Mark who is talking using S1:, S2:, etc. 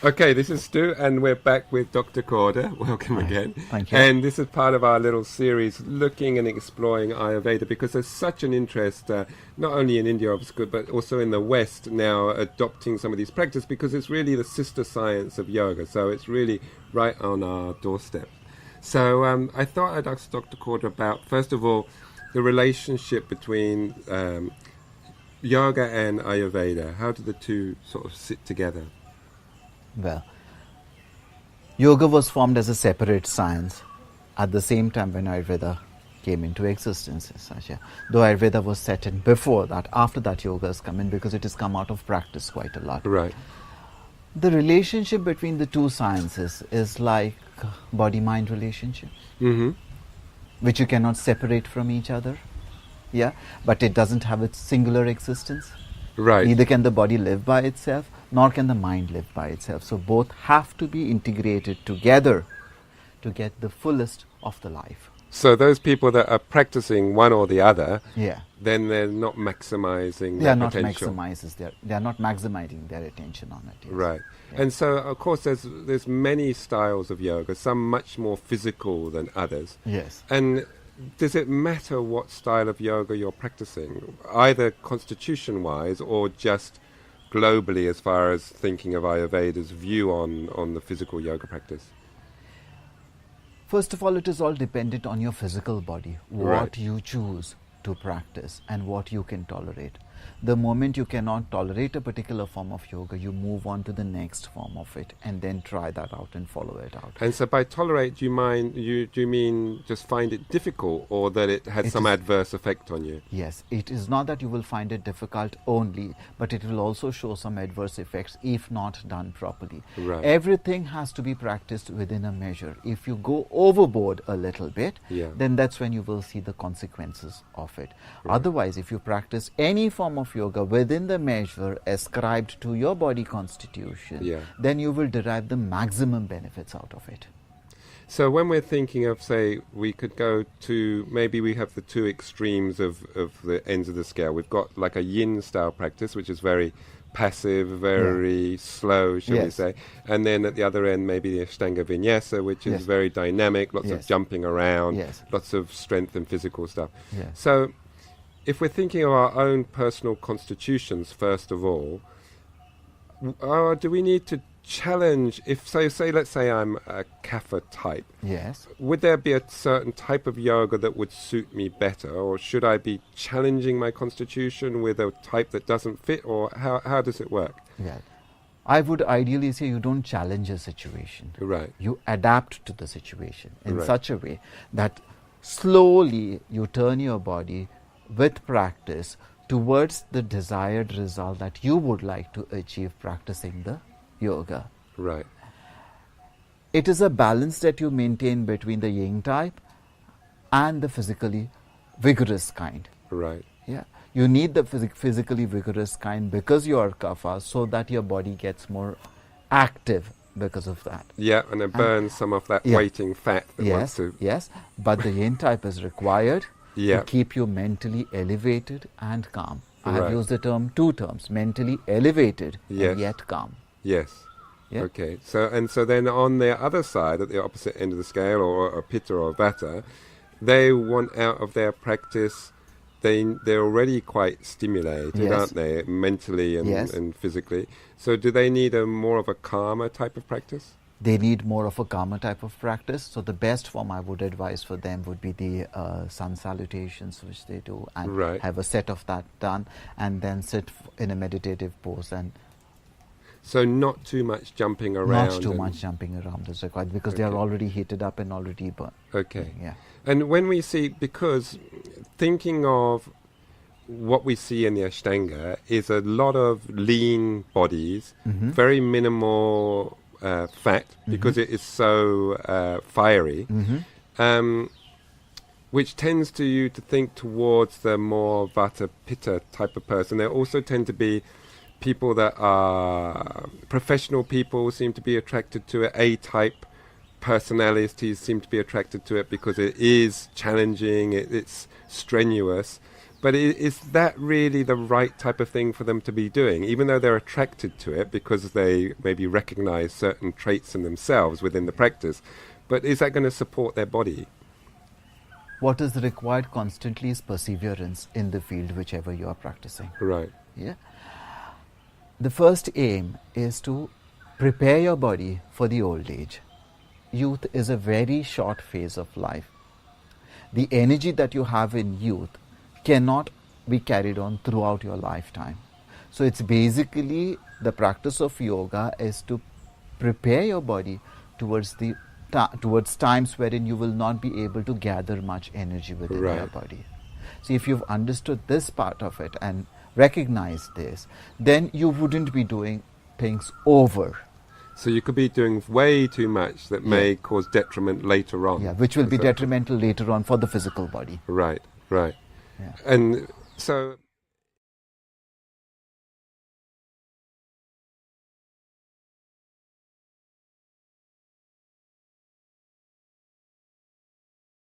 S1: Okay, this is Stu, and we're back with Dr. Korde. Welcome again.
S2: Thank you.
S1: And this is part of our little series looking and exploring Ayurveda, because there's such an interest, not only in India, obviously, but also in the West now, adopting some of these practices, because it's really the sister science of yoga. So it's really right on our doorstep. So I thought I'd ask Dr. Korde about, first of all, the relationship between yoga and Ayurveda. How do the two sort of sit together?
S2: Well, yoga was formed as a separate science at the same time when Ayurveda came into existence. Though Ayurveda was set in before that, after that yoga has come in, because it has come out of practice quite a lot.
S1: Right.
S2: The relationship between the two sciences is like body-mind relationship, which you cannot separate from each other. Yeah, but it doesn't have its singular existence.
S1: Right.
S2: Neither can the body live by itself, nor can the mind live by itself. So both have to be integrated together to get the fullest of the life.
S1: So those people that are practicing one or the other,
S2: Yeah.
S1: then they're not maximizing
S2: They
S1: their
S2: are not
S1: potential.
S2: they are not maximizing their attention on it. Yes.
S1: Right.
S2: Yeah.
S1: And so, of course, there's many styles of yoga, some much more physical than others.
S2: Yes.
S1: And does it matter what style of yoga you're practicing, either constitution-wise or just globally, as far as thinking of Ayurveda's view on the physical yoga practice?
S2: First of all, it is all dependent on your physical body, what
S1: Right.
S2: you choose to practice and what you can tolerate. The moment you cannot tolerate a particular form of yoga, you move on to the next form of it and then try that out and follow it out.
S1: And so by tolerate, do you mean just find it difficult, or that it has some adverse effect on you?
S2: Yes, it is not that you will find it difficult only, but it will also show some adverse effects if not done properly.
S1: Right.
S2: Everything has to be practiced within a measure. If you go overboard a little bit,
S1: Yeah.
S2: then that's when you will see the consequences of it. Otherwise, if you practice any form of yoga within the measure ascribed to your body constitution,
S1: Yeah.
S2: then you will derive the maximum benefits out of it.
S1: So when we're thinking of, say, we could go to, maybe we have the two extremes of the ends of the scale. We've got like a yin style practice, which is very passive, very slow, shall we
S2: Yes.
S1: say. And then at the other end, maybe the Ashtanga Vinyasa, which is
S2: Yes.
S1: very dynamic, lots of
S2: Yes.
S1: jumping around,
S2: Yes.
S1: lots of strength and physical stuff.
S2: Yes.
S1: So if we're thinking of our own personal constitutions, first of all, do we need to challenge, if say let's say I'm a Kapha type,
S2: Yes.
S1: would there be a certain type of yoga that would suit me better, or should I be challenging my constitution with a type that doesn't fit, or how does it work?
S2: Yeah. I would ideally say you don't challenge a situation.
S1: Right.
S2: You adapt to the situation in
S1: Right.
S2: such a way that slowly you turn your body with practice towards the desired result that you would like to achieve practicing the yoga.
S1: Right.
S2: It is a balance that you maintain between the yin type and the physically vigorous kind.
S1: Right.
S2: Yeah, you need the physically vigorous kind because you are kapha, so that your body gets more active because of that.
S1: Yeah, and it burns some of that
S2: Yeah.
S1: waiting fat that wants
S2: Yes,
S1: to...
S2: yes, but the yin type is required
S1: Yeah.
S2: to keep you mentally elevated and calm. I have
S1: Right.
S2: used the term, two terms, mentally elevated
S1: Yes.
S2: and yet calm.
S1: Yes.
S2: Yeah.
S1: Okay. So then on the other side, at the opposite end of the scale, or Pitta or Vata, they want out of their practice, they're already quite stimulated,
S2: Yes.
S1: aren't they, mentally and,
S2: Yes.
S1: and physically. So do they need more of a calmer type of practice?
S2: They need more of a calmer type of practice. So the best form I would advise for them would be the sun salutations, which they do, and
S1: Right.
S2: have a set of that done, and then sit in a meditative pose, and
S1: So not too much jumping around.
S2: not too
S1: and-
S2: much jumping around is required, because they are
S1: Okay.
S2: already heated up and already burnt.
S1: Okay.
S2: Yeah.
S1: And when we see, because thinking of what we see in the Ashtanga is a lot of lean bodies, very minimal fat, because it is so fiery, which tends to you to think towards the more Vata Pitta type of person. There also tend to be people that are professional people seem to be attracted to it. A-type personalities seem to be attracted to it because it is challenging, it's strenuous. But is that really the right type of thing for them to be doing, even though they're attracted to it because they maybe recognize certain traits in themselves within the practice? But is that going to support their body?
S2: What is required constantly is perseverance in the field whichever you are practicing.
S1: Right.
S2: Yeah. The first aim is to prepare your body for the old age. Youth is a very short phase of life. The energy that you have in youth cannot be carried on throughout your lifetime. So it's basically the practice of yoga is to prepare your body towards times wherein you will not be able to gather much energy within your body. So if you've understood this part of it and recognized this, then you wouldn't be doing things over.
S1: So you could be doing way too much that may cause detriment later on.
S2: Yeah, which will be detrimental later on for the physical body.
S1: Right.
S2: Yeah.
S1: And so